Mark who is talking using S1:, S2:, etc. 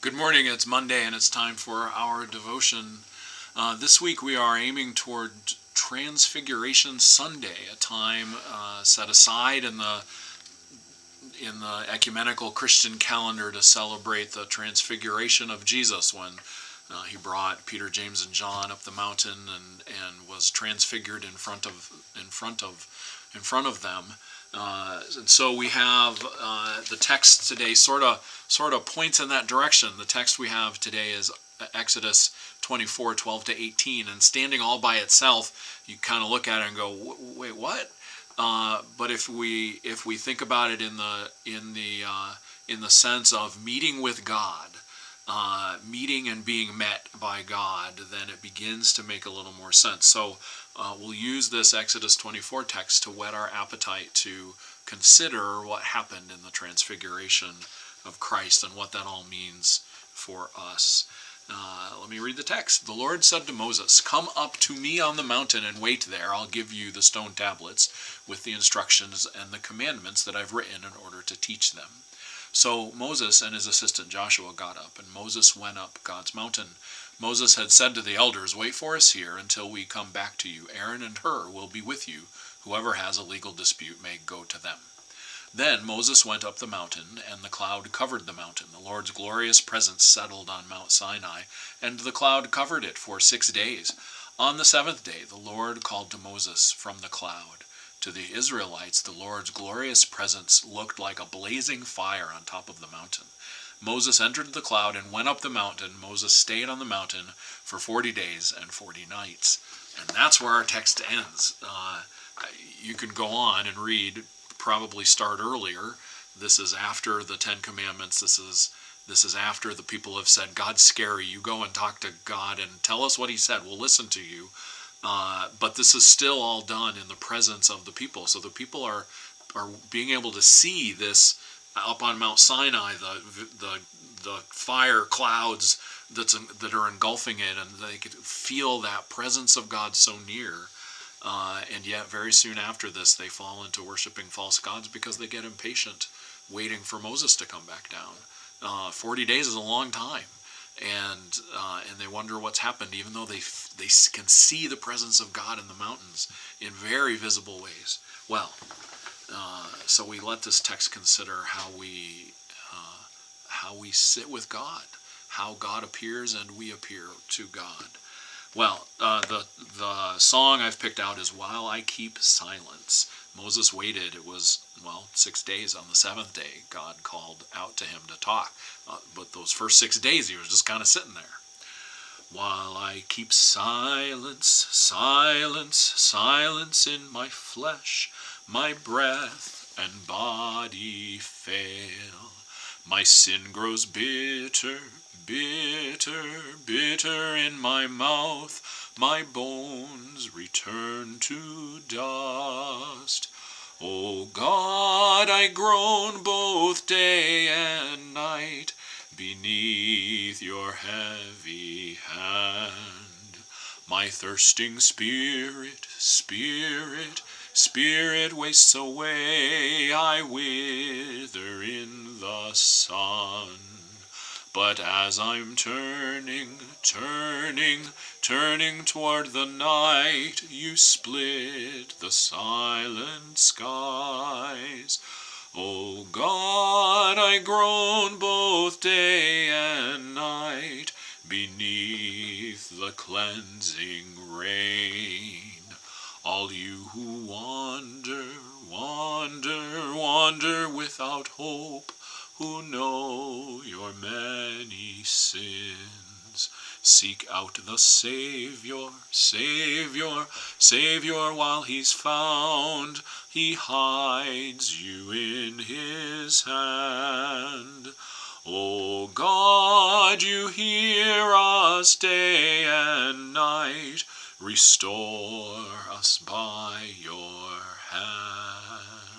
S1: Good morning. It's Monday and it's time for our devotion. This week we are aiming toward Transfiguration Sunday, a time set aside in the ecumenical Christian calendar to celebrate the transfiguration of Jesus when he brought Peter, James, and John up the mountain and was transfigured in front of them. And so we have the text today sort of points in that direction. The text we have today is Exodus 24:12-18, and standing all by itself, you kind of look at it and go, "Wait, what?" But if we think about it in the sense of meeting with God, meeting and being met by God, then it begins to make a little more sense. So we'll use this Exodus 24 text to whet our appetite to consider what happened in the transfiguration of Christ and what that all means for us. Let me read the text. The Lord said to Moses, "Come up to me on the mountain and wait there. I'll give you the stone tablets with the instructions and the commandments that I've written in order to teach them." So Moses and his assistant Joshua got up, and Moses went up God's mountain. Moses had said to the elders, "Wait for us here until we come back to you. Aaron and Hur will be with you. Whoever has a legal dispute may go to them." Then Moses went up the mountain, and the cloud covered the mountain. The Lord's glorious presence settled on Mount Sinai, and the cloud covered it for 6 days. On the seventh day, the Lord called to Moses from the cloud. To the Israelites, the Lord's glorious presence looked like a blazing fire on top of the mountain. Moses entered the cloud and went up the mountain. Moses stayed on the mountain for 40 days and 40 nights. And that's where our text ends. You can go on and read, probably start earlier. This is after the Ten Commandments. This is after the people have said, "God's scary. You go and talk to God and tell us what he said. We'll listen to you." But this is still all done in the presence of the people. So the people are being able to see this up on Mount Sinai, the fire clouds that are engulfing it, and they could feel that presence of God so near. And yet very soon after this, they fall into worshiping false gods because they get impatient, waiting for Moses to come back down. 40 days is a long time. And they wonder what's happened, even though they can see the presence of God in the mountains in very visible ways. Well, so we let this text consider how we sit with God, how God appears and we appear to God. Well, the song I've picked out is "While I Keep Silence." Moses waited. It was, 6 days. On the seventh day, God called out to him to talk. But those first 6 days, he was just kind of sitting there. While I keep silence, silence, silence in my flesh, my breath and body fail. My sin grows bitter, bitter, bitter in my mouth. My bones return to dust. O God, I groan both day and night beneath your heavy hand. My thirsting spirit, spirit, spirit wastes away. I wither in the sun. But as I'm turning toward the night, you split the silent skies. O God, I groan both day and night beneath the cleansing rain. All you who wander, wander, wander without hope, who know your many sins, seek out the Savior, Savior, Savior while he's found. He hides you in his hand. O God, you hear us day and night. Restore us by your hand.